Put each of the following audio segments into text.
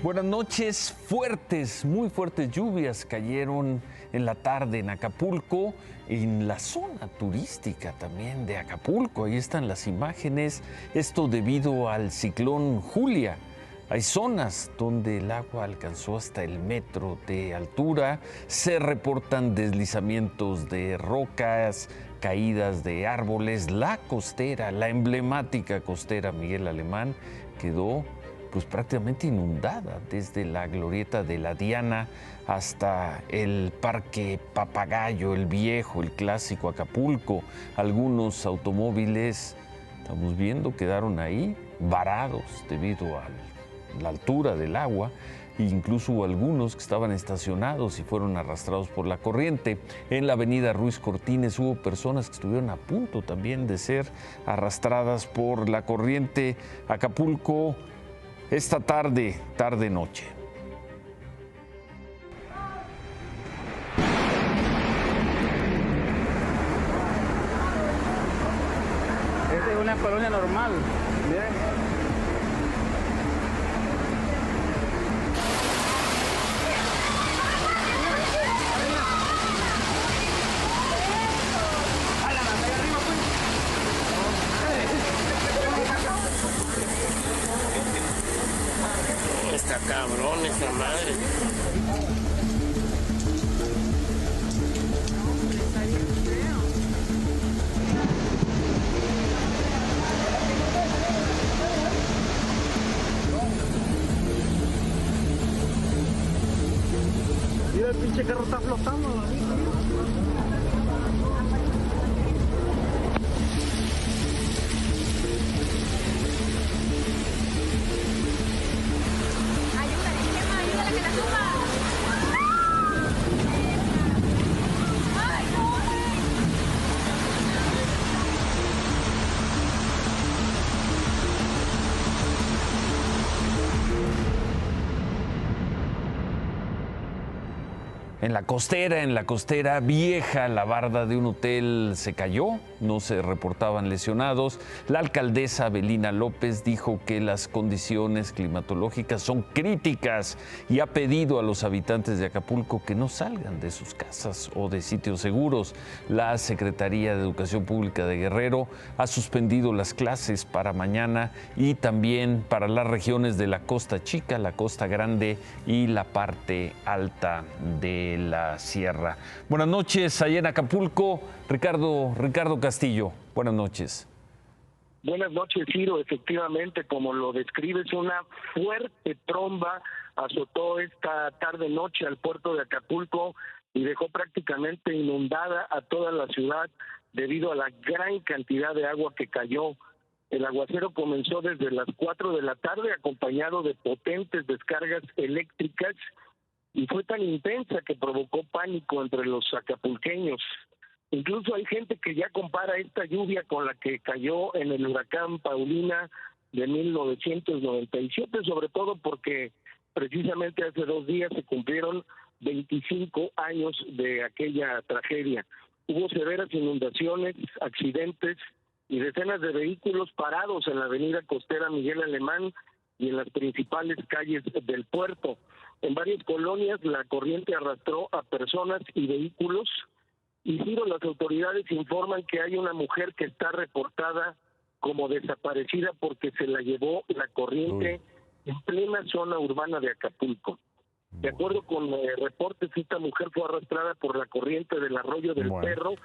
Buenas noches. Muy fuertes lluvias cayeron en la tarde en Acapulco, en la zona turística también de Acapulco. Ahí están las imágenes. Esto debido al ciclón Julia. Hay zonas donde el agua alcanzó hasta el metro de altura. Se reportan deslizamientos de rocas, caídas de árboles. La costera, la emblemática costera Miguel Alemán, quedó pues prácticamente inundada desde la glorieta de la Diana hasta el Parque Papagayo, el viejo, el clásico Acapulco. Algunos automóviles, estamos viendo, quedaron ahí varados debido a la altura del agua. Incluso hubo algunos que estaban estacionados y fueron arrastrados por la corriente. En la avenida Ruiz Cortines hubo personas que estuvieron a punto también de ser arrastradas por la corriente. Acapulco, esta tarde-noche. Esta es una colonia normal. Miren. Está cabrón esta madre. Mira, el pinche carro está flotando. En la costera vieja, la barda de un hotel se cayó, no se reportaban lesionados. La alcaldesa Avelina López dijo que las condiciones climatológicas son críticas y ha pedido a los habitantes de Acapulco que no salgan de sus casas o de sitios seguros. La Secretaría de Educación Pública de Guerrero ha suspendido las clases para mañana y también para las regiones de la Costa Chica, la Costa Grande y la parte alta de la sierra. Buenas noches, allá en Acapulco, Ricardo Castillo. Buenas noches. Buenas noches, Ciro. Efectivamente, como lo describes, una fuerte tromba azotó esta tarde-noche al puerto de Acapulco y dejó prácticamente inundada a toda la ciudad debido a la gran cantidad de agua que cayó. El aguacero comenzó desde las 4 de la tarde acompañado de potentes descargas eléctricas y fue tan intensa que provocó pánico entre los acapulqueños. Incluso hay gente que ya compara esta lluvia con la que cayó en el huracán Paulina de 1997, sobre todo porque precisamente hace 2 días se cumplieron 25 años de aquella tragedia. Hubo severas inundaciones, accidentes y decenas de vehículos parados en la avenida costera Miguel Alemán y en las principales calles del puerto. En varias colonias la corriente arrastró a personas y vehículos y las autoridades informan que hay una mujer que está reportada como desaparecida porque se la llevó la corriente en plena zona urbana de Acapulco. De acuerdo con reportes, esta mujer fue arrastrada por la corriente del Arroyo del Perro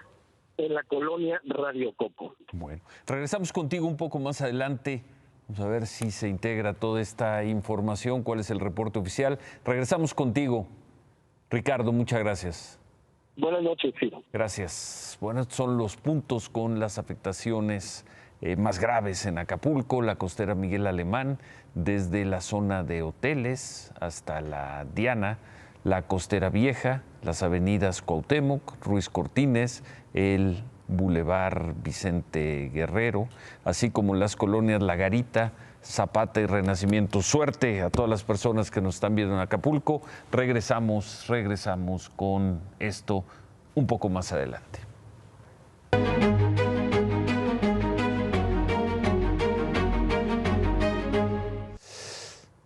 en la colonia Radio Coco. Bueno, regresamos contigo un poco más adelante. Vamos a ver si se integra toda esta información, cuál es el reporte oficial. Regresamos contigo, Ricardo, muchas gracias. Buenas noches, sí. Gracias. Bueno, estos son los puntos con las afectaciones más graves en Acapulco, la costera Miguel Alemán, desde la zona de hoteles hasta la Diana, la costera vieja, las avenidas Cuauhtémoc, Ruiz Cortines, el Boulevard Vicente Guerrero, así como las colonias La Garita, Zapata y Renacimiento. Suerte a todas las personas que nos están viendo en Acapulco. Regresamos con esto un poco más adelante.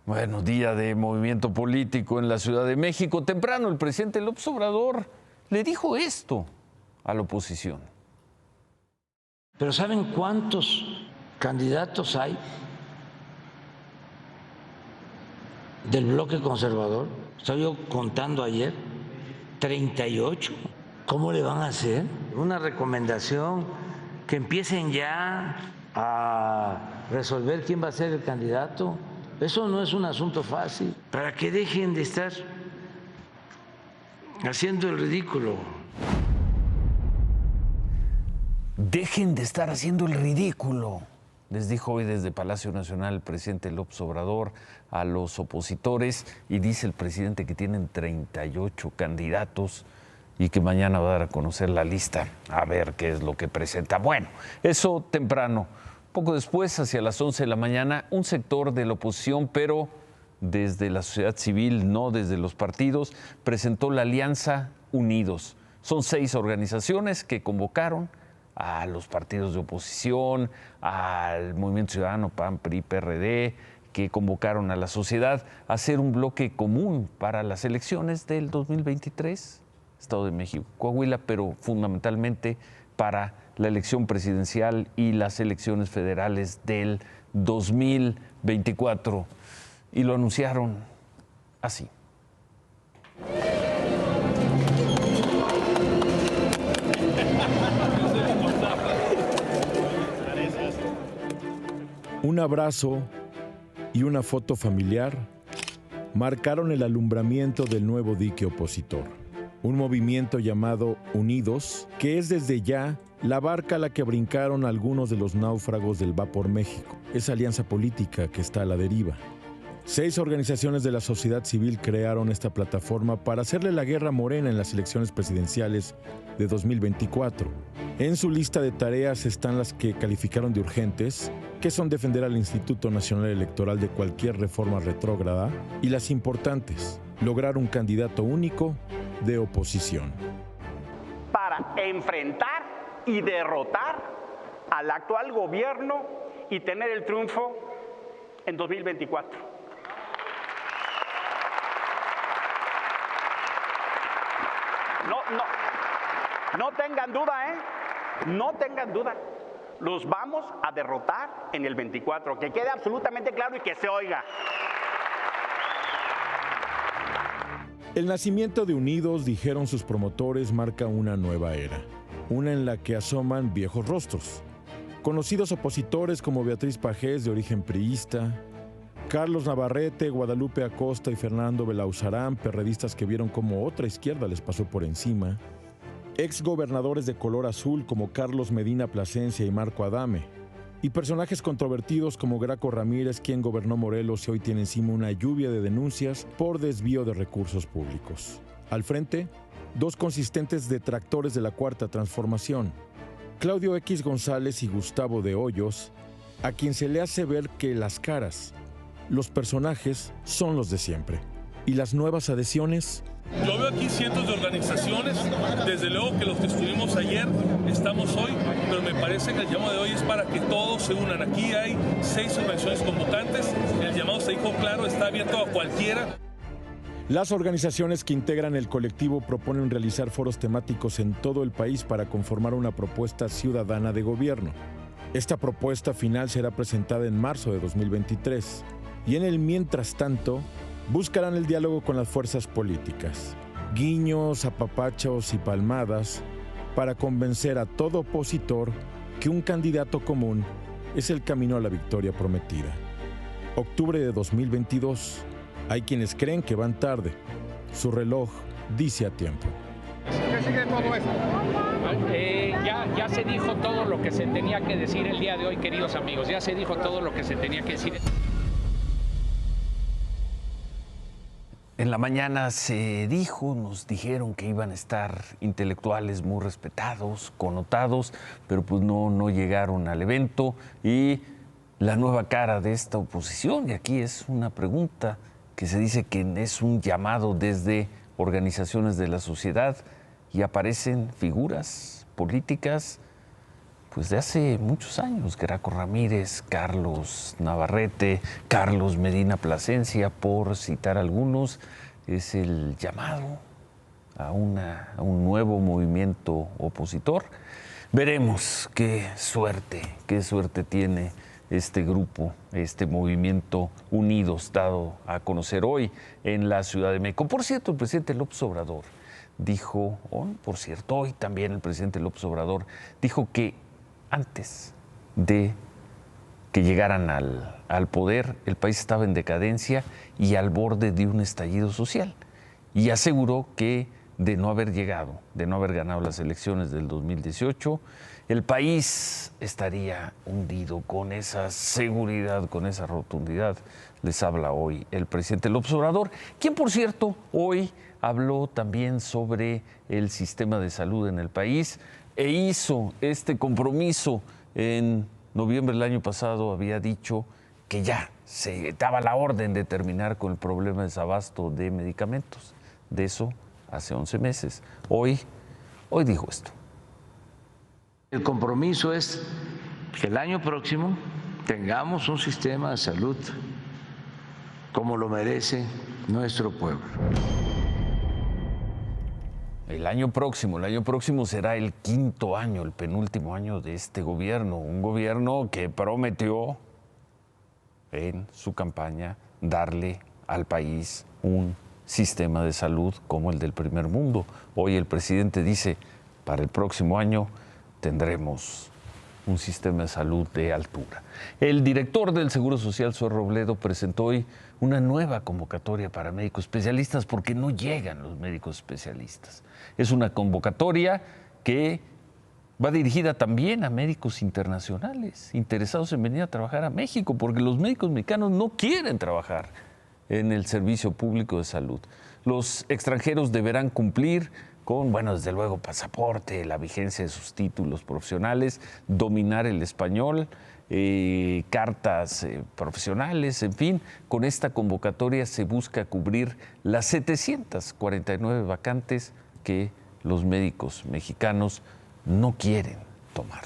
Bueno, Bueno, día de movimiento político en la Ciudad de México. Temprano el presidente López Obrador le dijo esto a la oposición. Pero ¿saben cuántos candidatos hay del bloque conservador? Estaba yo contando ayer, 38. ¿Cómo le van a hacer? Una recomendación, que empiecen ya a resolver quién va a ser el candidato. Eso no es un asunto fácil, para que dejen de estar haciendo el ridículo. Dejen de estar haciendo el ridículo, les dijo hoy desde Palacio Nacional el presidente López Obrador a los opositores, y dice el presidente que tienen 38 candidatos y que mañana va a dar a conocer la lista, a ver qué es lo que presenta. Bueno, eso temprano. Poco después, hacia las 11 de la mañana, un sector de la oposición, pero desde la sociedad civil, no desde los partidos, presentó la Alianza Unidos. Son 6 organizaciones que convocaron a los partidos de oposición, al Movimiento Ciudadano, PAN, PRI, PRD, que convocaron a la sociedad a hacer un bloque común para las elecciones del 2023, Estado de México, Coahuila, pero fundamentalmente para la elección presidencial y las elecciones federales del 2024. Y lo anunciaron así. Un abrazo y una foto familiar marcaron el alumbramiento del nuevo dique opositor. Un movimiento llamado Unidos, que es desde ya la barca a la que brincaron algunos de los náufragos del Va por México, esa alianza política que está a la deriva. 6 organizaciones de la sociedad civil crearon esta plataforma para hacerle la guerra a Morena en las elecciones presidenciales de 2024. En su lista de tareas están las que calificaron de urgentes, que son defender al Instituto Nacional Electoral de cualquier reforma retrógrada, y las importantes, lograr un candidato único de oposición. Para enfrentar y derrotar al actual gobierno y tener el triunfo en 2024. No tengan duda, no tengan duda. Los vamos a derrotar en el 24, que quede absolutamente claro y que se oiga. El nacimiento de Unidos, dijeron sus promotores, marca una nueva era, una en la que asoman viejos rostros. Conocidos opositores como Beatriz Pajés, de origen priista, Carlos Navarrete, Guadalupe Acosta y Fernando Belauzarán, perredistas que vieron cómo otra izquierda les pasó por encima, exgobernadores de color azul como Carlos Medina Plasencia y Marco Adame, y personajes controvertidos como Graco Ramírez, quien gobernó Morelos y hoy tiene encima una lluvia de denuncias por desvío de recursos públicos. Al frente, 2 consistentes detractores de la Cuarta Transformación, Claudio X González y Gustavo de Hoyos, a quien se le hace ver que las caras, los personajes, son los de siempre. Y las nuevas adhesiones. Yo veo aquí cientos de organizaciones, desde luego que los que estuvimos ayer estamos hoy, pero me parece que el llamado de hoy es para que todos se unan. Aquí hay 6 organizaciones convocantes, el llamado se dijo claro, está abierto a cualquiera. Las organizaciones que integran el colectivo proponen realizar foros temáticos en todo el país para conformar una propuesta ciudadana de gobierno. Esta propuesta final será presentada en marzo de 2023 y en el mientras tanto buscarán el diálogo con las fuerzas políticas, guiños, apapachos y palmadas para convencer a todo opositor que un candidato común es el camino a la victoria prometida. Octubre de 2022. Hay quienes creen que van tarde. Su reloj dice a tiempo. ¿Qué sigue todo esto? Ya se dijo todo lo que se tenía que decir el día de hoy, queridos amigos. Ya se dijo todo lo que se tenía que decir. En la mañana se dijo, nos dijeron que iban a estar intelectuales muy respetados, connotados, pero pues no llegaron al evento. Y la nueva cara de esta oposición, y aquí es una pregunta que se dice que es un llamado desde organizaciones de la sociedad, y aparecen figuras políticas pues de hace muchos años, Graco Ramírez, Carlos Navarrete, Carlos Medina Plasencia, por citar algunos. Es el llamado a un nuevo movimiento opositor. Veremos qué suerte tiene este grupo, este movimiento Unidos, dado a conocer hoy en la Ciudad de México. Por cierto, el presidente López Obrador dijo, hoy también el presidente López Obrador dijo que antes de que llegaran al poder, el país estaba en decadencia y al borde de un estallido social. Y aseguró que de no haber ganado las elecciones del 2018, el país estaría hundido. Con esa seguridad, con esa rotundidad, les habla hoy el presidente López Obrador, quien, por cierto, hoy habló también sobre el sistema de salud en el país e hizo este compromiso. En noviembre del año pasado había dicho que ya se daba la orden de terminar con el problema de desabasto de medicamentos. De eso hace 11 meses. Hoy dijo esto. El compromiso es que el año próximo tengamos un sistema de salud como lo merece nuestro pueblo. El año próximo será el quinto año, el penúltimo año de este gobierno, un gobierno que prometió en su campaña darle al país un sistema de salud como el del primer mundo. Hoy el presidente dice, para el próximo año tendremos un sistema de salud de altura. El director del Seguro Social, Zoe Robledo, presentó hoy una nueva convocatoria para médicos especialistas porque no llegan los médicos especialistas. Es una convocatoria que va dirigida también a médicos internacionales interesados en venir a trabajar a México, porque los médicos mexicanos no quieren trabajar en el servicio público de salud. Los extranjeros deberán cumplir con, desde luego, pasaporte, la vigencia de sus títulos profesionales, dominar el español, cartas profesionales, en fin. Con esta convocatoria se busca cubrir las 749 vacantes que los médicos mexicanos no quieren tomar.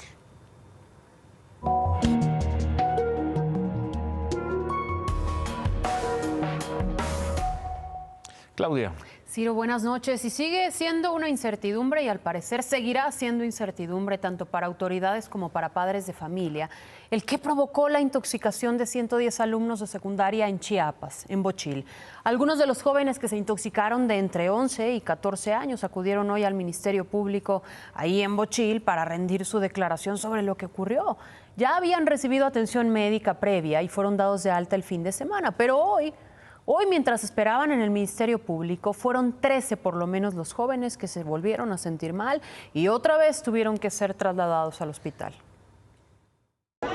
Claudia. Ciro, buenas noches. Y sigue siendo una incertidumbre y al parecer seguirá siendo incertidumbre tanto para autoridades como para padres de familia el que provocó la intoxicación de 110 alumnos de secundaria en Chiapas, en Bochil. Algunos de los jóvenes que se intoxicaron de entre 11 y 14 años acudieron hoy al Ministerio Público ahí en Bochil para rendir su declaración sobre lo que ocurrió. Ya habían recibido atención médica previa y fueron dados de alta el fin de semana, pero hoy, mientras esperaban en el Ministerio Público, fueron 13 por lo menos los jóvenes que se volvieron a sentir mal y otra vez tuvieron que ser trasladados al hospital.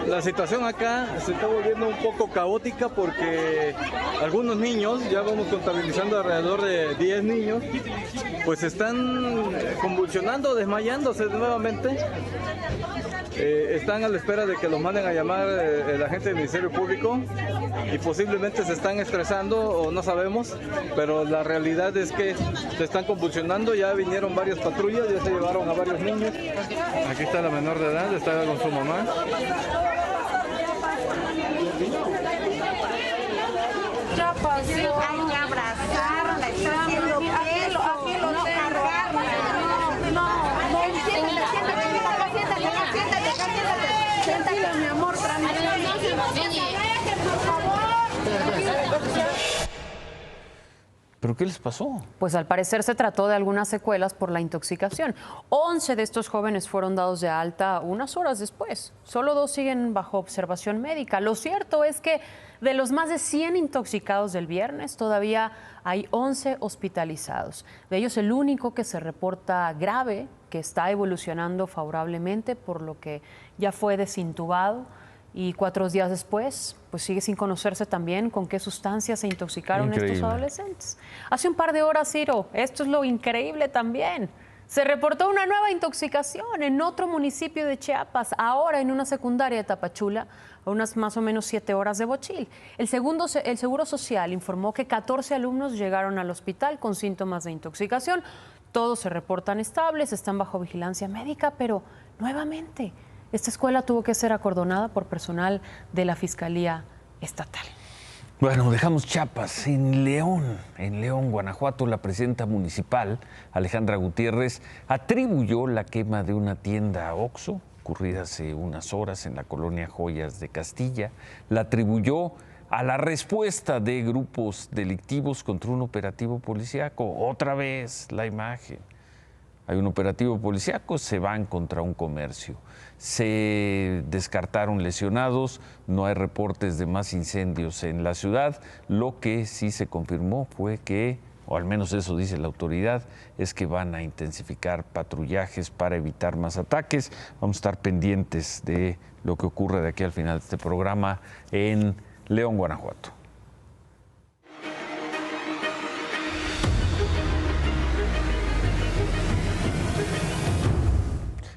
La situación acá se está volviendo un poco caótica porque algunos niños, ya vamos contabilizando alrededor de 10 niños, pues están convulsionando, desmayándose nuevamente. Están a la espera de que los manden a llamar el agente del Ministerio Público y posiblemente se están estresando o no sabemos, pero la realidad es que se están convulsionando. Ya vinieron varias patrullas, ya se llevaron a varios niños. Aquí está la menor de edad, está con su mamá. Ya pasó, hay que abrazarla, aquí lo cargarla. Siéntate, mi amor, por favor. ¿Pero qué les pasó? Pues al parecer se trató de algunas secuelas por la intoxicación. 11 de estos jóvenes fueron dados de alta unas horas después. Solo 2 siguen bajo observación médica. Lo cierto es que de los más de 100 intoxicados del viernes, todavía hay 11 hospitalizados. De ellos el único que se reporta grave, que está evolucionando favorablemente, por lo que ya fue desintubado. Y 4 días después, pues sigue sin conocerse también con qué sustancias se intoxicaron estos adolescentes. Hace un par de horas, Ciro, esto es lo increíble también. Se reportó una nueva intoxicación en otro municipio de Chiapas, ahora en una secundaria de Tapachula, a unas más o menos 7 horas de Bochil. El Seguro Social informó que 14 alumnos llegaron al hospital con síntomas de intoxicación. Todos se reportan estables, están bajo vigilancia médica, pero nuevamente Esta escuela tuvo que ser acordonada por personal de la Fiscalía Estatal. Bueno, dejamos Chiapas. En León, Guanajuato, la presidenta municipal, Alejandra Gutiérrez, atribuyó la quema de una tienda Oxxo, ocurrida hace unas horas en la colonia Joyas de Castilla, la atribuyó a la respuesta de grupos delictivos contra un operativo policíaco. Otra vez la imagen. Hay un operativo policíaco, se van contra un comercio. Se descartaron lesionados, no hay reportes de más incendios en la ciudad. Lo que sí se confirmó fue que, o al menos eso dice la autoridad, es que van a intensificar patrullajes para evitar más ataques. Vamos a estar pendientes de lo que ocurre de aquí al final de este programa en León, Guanajuato.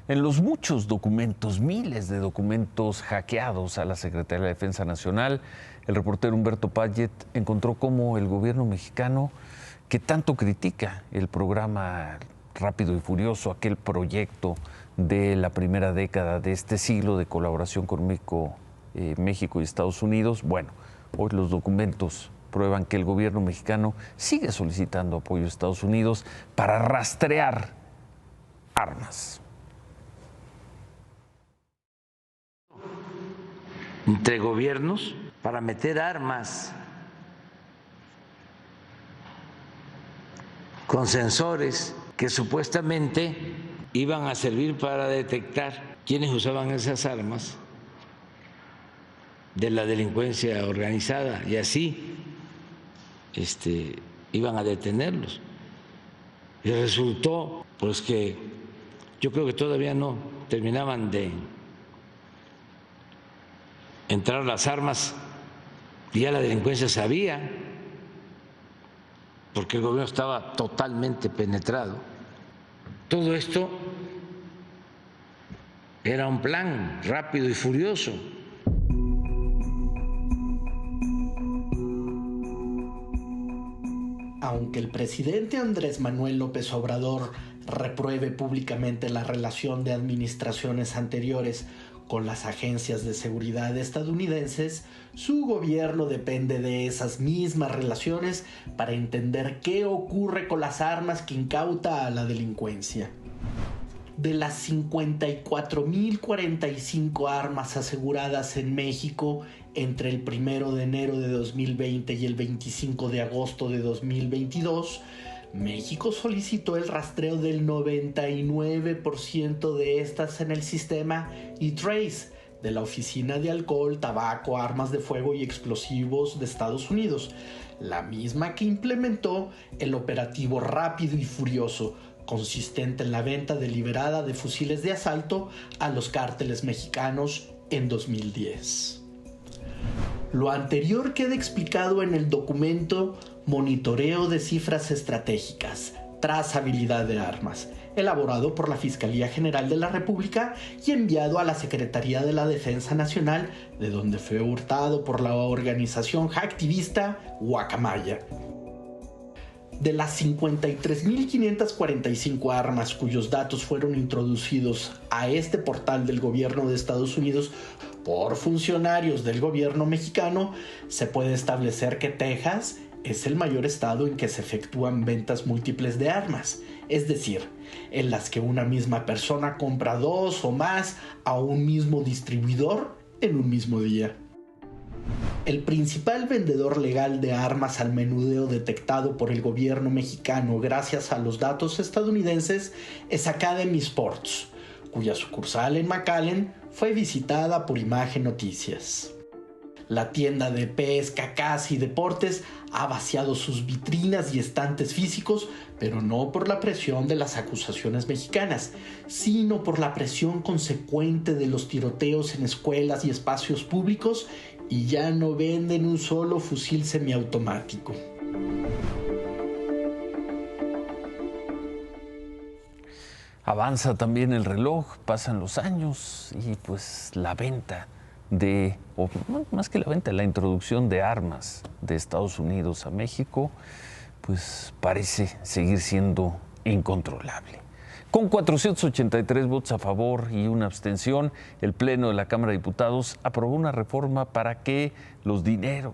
En los muchos documentos, miles de documentos hackeados a la Secretaría de Defensa Nacional, el reportero Humberto Payet encontró cómo el gobierno mexicano, que tanto critica el programa Rápido y Furioso, aquel proyecto de la primera década de este siglo de colaboración con México y Estados Unidos, bueno, hoy los documentos prueban que el gobierno mexicano sigue solicitando apoyo a Estados Unidos para rastrear armas. Entre gobiernos para meter armas con sensores que supuestamente iban a servir para detectar quiénes usaban esas armas de la delincuencia organizada y así iban a detenerlos. Y resultó pues que yo creo que todavía no terminaban de entrar las armas y ya la delincuencia sabía, porque el gobierno estaba totalmente penetrado. Todo esto era un plan rápido y furioso. Aunque el presidente Andrés Manuel López Obrador repruebe públicamente la relación de administraciones anteriores con las agencias de seguridad estadounidenses, su gobierno depende de esas mismas relaciones para entender qué ocurre con las armas que incauta a la delincuencia. De las 54.045 armas aseguradas en México entre el 1 de enero de 2020 y el 25 de agosto de 2022, México solicitó el rastreo del 99% de estas en el sistema E-Trace de la Oficina de Alcohol, Tabaco, Armas de Fuego y Explosivos de Estados Unidos, la misma que implementó el operativo Rápido y Furioso, consistente en la venta deliberada de fusiles de asalto a los cárteles mexicanos en 2010. Lo anterior queda explicado en el documento Monitoreo de Cifras Estratégicas, Trazabilidad de Armas, elaborado por la Fiscalía General de la República y enviado a la Secretaría de la Defensa Nacional, de donde fue hurtado por la organización hacktivista Guacamaya. De las 53.545 armas cuyos datos fueron introducidos a este portal del gobierno de Estados Unidos por funcionarios del gobierno mexicano, se puede establecer que Texas es el mayor estado en que se efectúan ventas múltiples de armas, es decir, en las que una misma persona compra 2 o más a un mismo distribuidor en un mismo día. El principal vendedor legal de armas al menudeo detectado por el gobierno mexicano gracias a los datos estadounidenses es Academy Sports, cuya sucursal en McAllen fue visitada por Imagen Noticias. La tienda de pesca, caza y deportes ha vaciado sus vitrinas y estantes físicos, pero no por la presión de las acusaciones mexicanas, sino por la presión consecuente de los tiroteos en escuelas y espacios públicos, y ya no venden un solo fusil semiautomático. Avanza también el reloj, pasan los años y pues la venta o más que la venta, la introducción de armas de Estados Unidos a México, pues parece seguir siendo incontrolable. Con 483 votos a favor y una abstención, el Pleno de la Cámara de Diputados aprobó una reforma para que los dineros,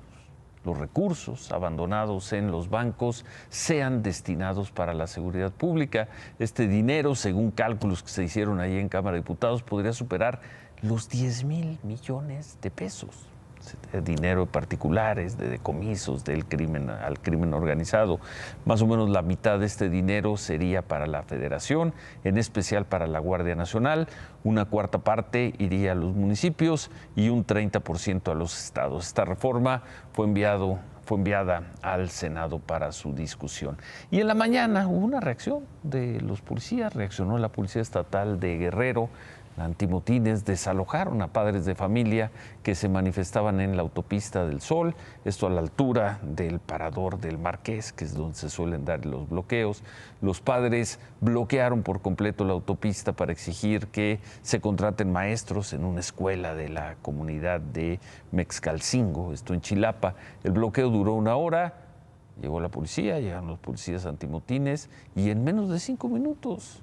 los recursos abandonados en los bancos sean destinados para la seguridad pública. Este dinero, según cálculos que se hicieron ahí en Cámara de Diputados, podría superar los 10,000 millones de pesos. Dinero de particulares, de decomisos del crimen al crimen organizado. Más o menos la mitad de este dinero sería para la Federación, en especial para la Guardia Nacional. Una cuarta parte iría a los municipios y un 30% a los estados. Esta reforma fue enviada al Senado para su discusión. Y en la mañana hubo una reacción de los policías, reaccionó la Policía Estatal de Guerrero. Antimotines desalojaron a padres de familia que se manifestaban en la autopista del Sol, esto a la altura del parador del Marqués, que es donde se suelen dar los bloqueos. Los padres bloquearon por completo la autopista para exigir que se contraten maestros en una escuela de la comunidad de Mexcalcingo, esto en Chilapa. El bloqueo duró 1 hora, llegó la policía, llegaron los policías antimotines y en menos de 5 minutos,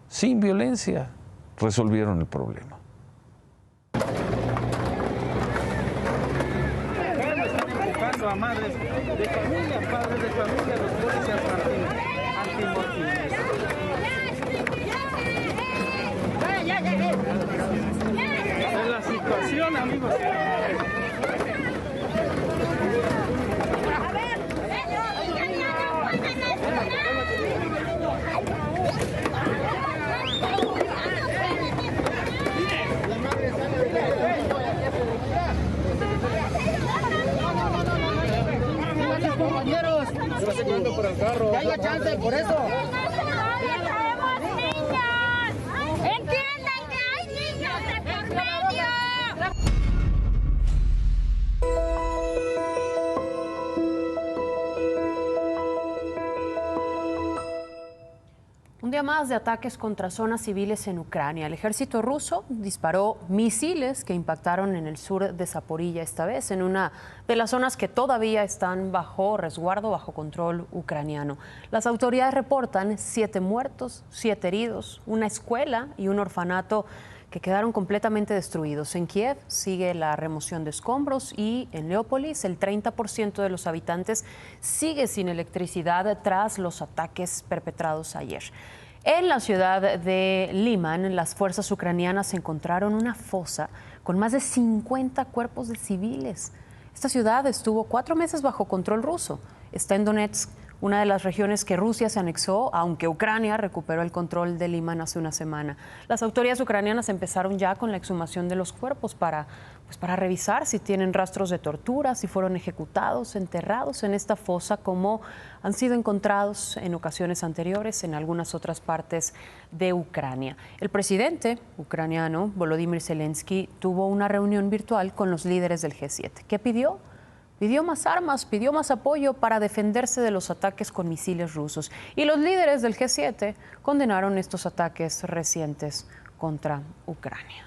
sin violencia, resolvieron el problema. Están enfocando a madres de familia, padres de familia, los policías antimotines. Es la situación, amigos. Compañeros, por el carro. Que haya chance, por eso. ¡Traemos niños! ¡Entiendan que hay niños de por medio! Un día más de ataques contra zonas civiles en Ucrania. El ejército ruso disparó misiles que impactaron en el sur de Zaporilla, esta vez en una de las zonas que todavía están bajo resguardo, bajo control ucraniano. Las autoridades reportan 7 muertos, 7 heridos, una escuela y un orfanato que quedaron completamente destruidos. En Kiev sigue la remoción de escombros y en Leópolis el 30% de los habitantes sigue sin electricidad tras los ataques perpetrados ayer. En la ciudad de Liman, las fuerzas ucranianas encontraron una fosa con más de 50 cuerpos de civiles. Esta ciudad estuvo 4 meses bajo control ruso. Está en Donetsk, una de las regiones que Rusia se anexó, aunque Ucrania recuperó el control de Liman hace una semana. Las autoridades ucranianas empezaron ya con la exhumación de los cuerpos para revisar si tienen rastros de tortura, si fueron ejecutados, enterrados en esta fosa, como han sido encontrados en ocasiones anteriores en algunas otras partes de Ucrania. El presidente ucraniano, Volodymyr Zelensky, tuvo una reunión virtual con los líderes del G7. ¿Qué pidió? Pidió más armas, pidió más apoyo para defenderse de los ataques con misiles rusos. Y los líderes del G7 condenaron estos ataques recientes contra Ucrania.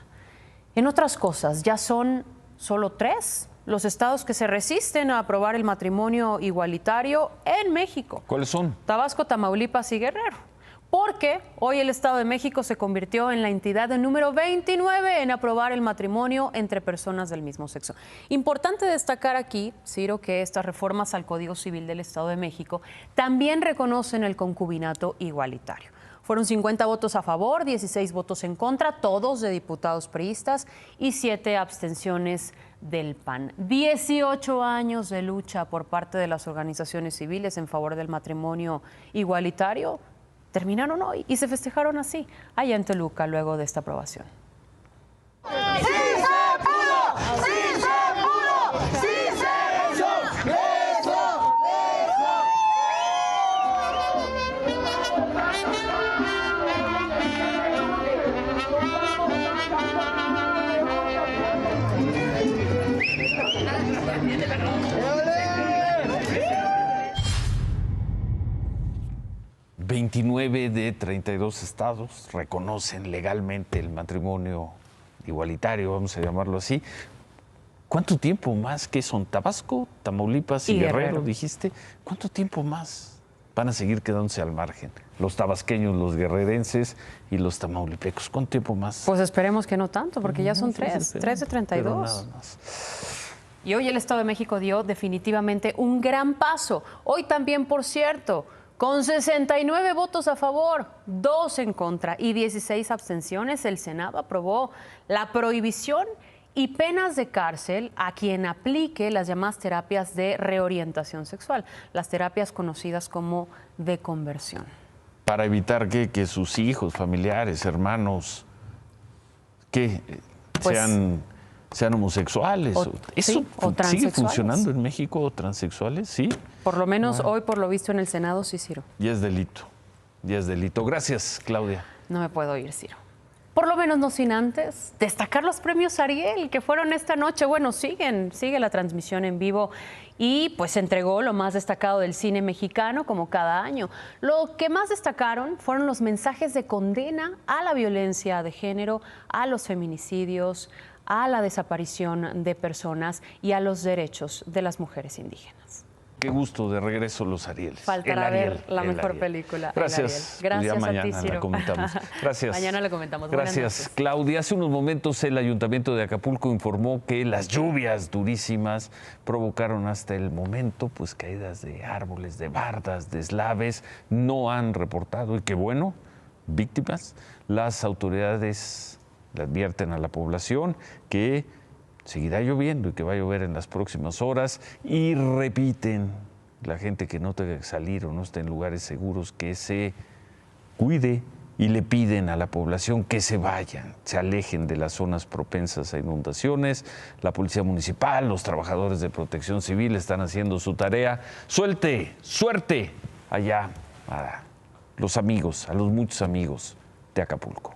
En otras cosas, ya son solo 3 los estados que se resisten a aprobar el matrimonio igualitario en México. ¿Cuáles son? Tabasco, Tamaulipas y Guerrero. Porque hoy el Estado de México se convirtió en la entidad número 29 en aprobar el matrimonio entre personas del mismo sexo. Importante destacar aquí, Ciro, que estas reformas al Código Civil del Estado de México también reconocen el concubinato igualitario. Fueron 50 votos a favor, 16 votos en contra, todos de diputados priistas y 7 abstenciones del PAN. 18 años de lucha por parte de las organizaciones civiles en favor del matrimonio igualitario terminaron hoy y se festejaron así allá en Toluca luego de esta aprobación. ¡Sí se pudo! ¡Sí se pudo! ¡Sí se hizo! ¡Eso! ...29 de 32 estados reconocen legalmente el matrimonio igualitario, vamos a llamarlo así. ¿Cuánto tiempo más? ¿Qué son? ¿Tabasco, Tamaulipas y Guerrero, dijiste? ¿Cuánto tiempo más van a seguir quedándose al margen. Los tabasqueños, los guerrerenses y los tamaulipecos. ¿Cuánto tiempo más? Pues esperemos que no tanto, porque ya son 3 de 32. Pero nada más. Y hoy el Estado de México dio definitivamente un gran paso. Hoy también, por cierto, con 69 votos a favor, 2 en contra y 16 abstenciones, el Senado aprobó la prohibición y penas de cárcel a quien aplique las llamadas terapias de reorientación sexual, las terapias conocidas como de conversión. Para evitar que sus hijos, familiares, hermanos, sean homosexuales. ¿Eso sigue funcionando en México, transexuales? Sí. Por lo menos hoy, por lo visto en el Senado, sí, Ciro. Ya es delito. Gracias, Claudia. No me puedo ir, Ciro. Por lo menos no sin antes destacar los premios Ariel que fueron esta noche. Bueno, sigue la transmisión en vivo y pues se entregó lo más destacado del cine mexicano como cada año. Lo que más destacaron fueron los mensajes de condena a la violencia de género, a los feminicidios, a la desaparición de personas y a los derechos de las mujeres indígenas. Qué gusto, de regreso los Arieles. Faltará ver la mejor película. Gracias. Gracias a ti, Ciro. La comentamos. Gracias. Mañana la comentamos. Gracias, Claudia. Hace unos momentos el Ayuntamiento de Acapulco informó que las lluvias durísimas provocaron hasta el momento pues caídas de árboles, de bardas, de eslaves. No han reportado, y qué bueno, víctimas. Las autoridades le advierten a la población que seguirá lloviendo y que va a llover en las próximas horas, y repiten, la gente que no tenga que salir o no esté en lugares seguros, que se cuide, y le piden a la población que se vayan, se alejen de las zonas propensas a inundaciones. La Policía Municipal, los trabajadores de Protección Civil están haciendo su tarea. Suerte allá a los amigos, a los muchos amigos de Acapulco.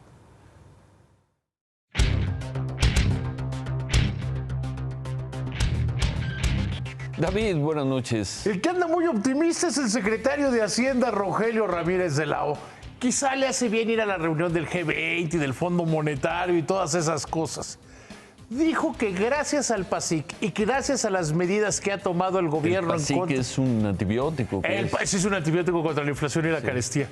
David, buenas noches. El que anda muy optimista es el secretario de Hacienda, Rogelio Ramírez de la O. Quizá le hace bien ir a la reunión del G20 y del Fondo Monetario y todas esas cosas. Dijo que gracias al PASIC y que gracias a las medidas que ha tomado el gobierno... ¿El PASIC es un antibiótico? Sí, es un antibiótico contra la inflación y la carestía.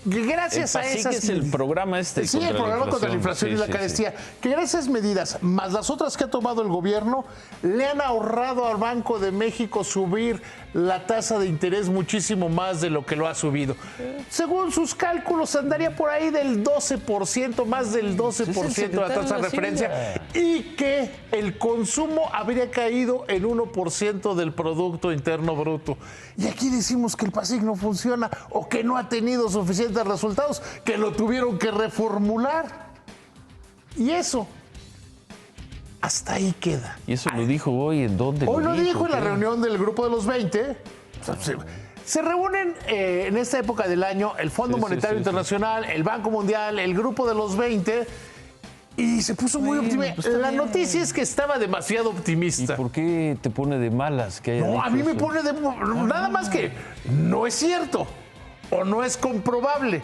Gracias a esas... es el programa este. Sí, el programa contra la inflación y la carestía. Que gracias a esas medidas, más las otras que ha tomado el gobierno, le han ahorrado al Banco de México subir la tasa de interés muchísimo más de lo que lo ha subido. Según sus cálculos, andaría por ahí del 12%, más del 12% de la tasa de referencia, y que el consumo habría caído en 1% del Producto Interno Bruto. Y aquí decimos que el PASIC no funciona o que no ha tenido suficientes resultados, que lo tuvieron que reformular. Y eso, hasta ahí queda. ¿Y eso lo dijo hoy? ¿En dónde? Hoy lo dijo en la reunión del Grupo de los 20. Se reúnen en esta época del año el Fondo Monetario Internacional, el Banco Mundial, el Grupo de los 20, y se puso muy optimista. Pues la noticia es que estaba demasiado optimista. ¿Y por qué te pone de malas que haya dicho a mí me eso? pone de... Nada más que no es cierto o no es comprobable.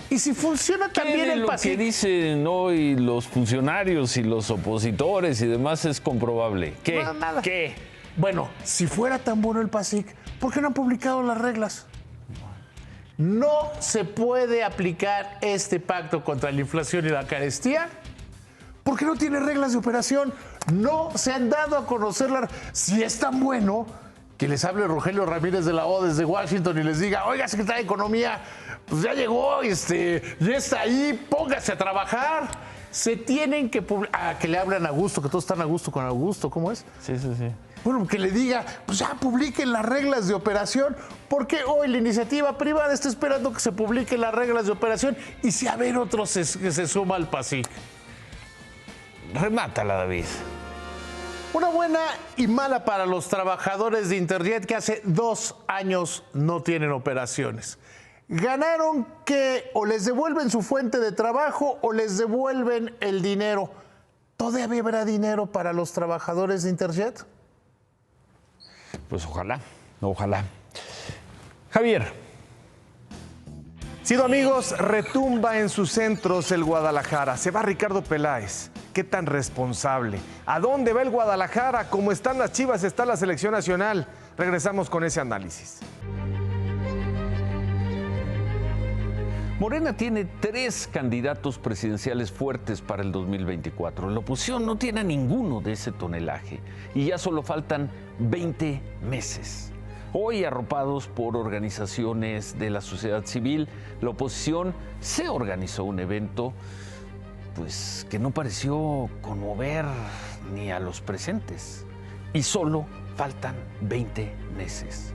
Y si funciona también el PASIC... Lo que dicen hoy los funcionarios y los opositores y demás es comprobable. ¿Qué? No, nada. ¿Qué? Bueno, si fuera tan bueno el PASIC, ¿por qué no han publicado las reglas? No se puede aplicar este pacto contra la inflación y la carestía porque no tiene reglas de operación. No se han dado a conocer si es tan bueno, que les hable Rogelio Ramírez de la O desde Washington y les diga: oiga, secretario de Economía, pues ya llegó, ya está ahí, póngase a trabajar. Se tienen que que le hablan a Augusto, que todos están a gusto con Augusto, ¿cómo es? Sí. Bueno, que le diga, pues ya publiquen las reglas de operación, porque hoy la iniciativa privada está esperando que se publiquen las reglas de operación y si a ver otros que se suma al PASIC. Remátala, David. Una buena y mala para los trabajadores de Interjet que hace 2 años no tienen operaciones. Ganaron que o les devuelven su fuente de trabajo o les devuelven el dinero. ¿Todavía habrá dinero para los trabajadores de Interjet? Pues ojalá. Javier. Sido amigos, retumba en sus centros el Guadalajara. Se va Ricardo Peláez. ¿Qué tan responsable? ¿A dónde va el Guadalajara? ¿Cómo están las Chivas? ¿Está la selección nacional? Regresamos con ese análisis. Morena tiene 3 candidatos presidenciales fuertes para el 2024. La oposición no tiene a ninguno de ese tonelaje y ya solo faltan 20 meses. Hoy, arropados por organizaciones de la sociedad civil, la oposición se organizó un evento pues, que no pareció conmover ni a los presentes. Y solo faltan 20 meses.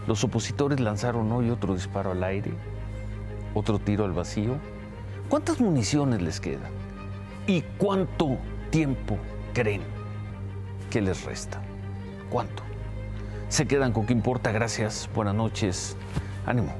Los opositores lanzaron hoy otro disparo al aire, otro tiro al vacío. ¿Cuántas municiones les quedan? ¿Y cuánto tiempo creen que les resta? ¿Cuánto? Se quedan con qué importa. Gracias, buenas noches, ánimo.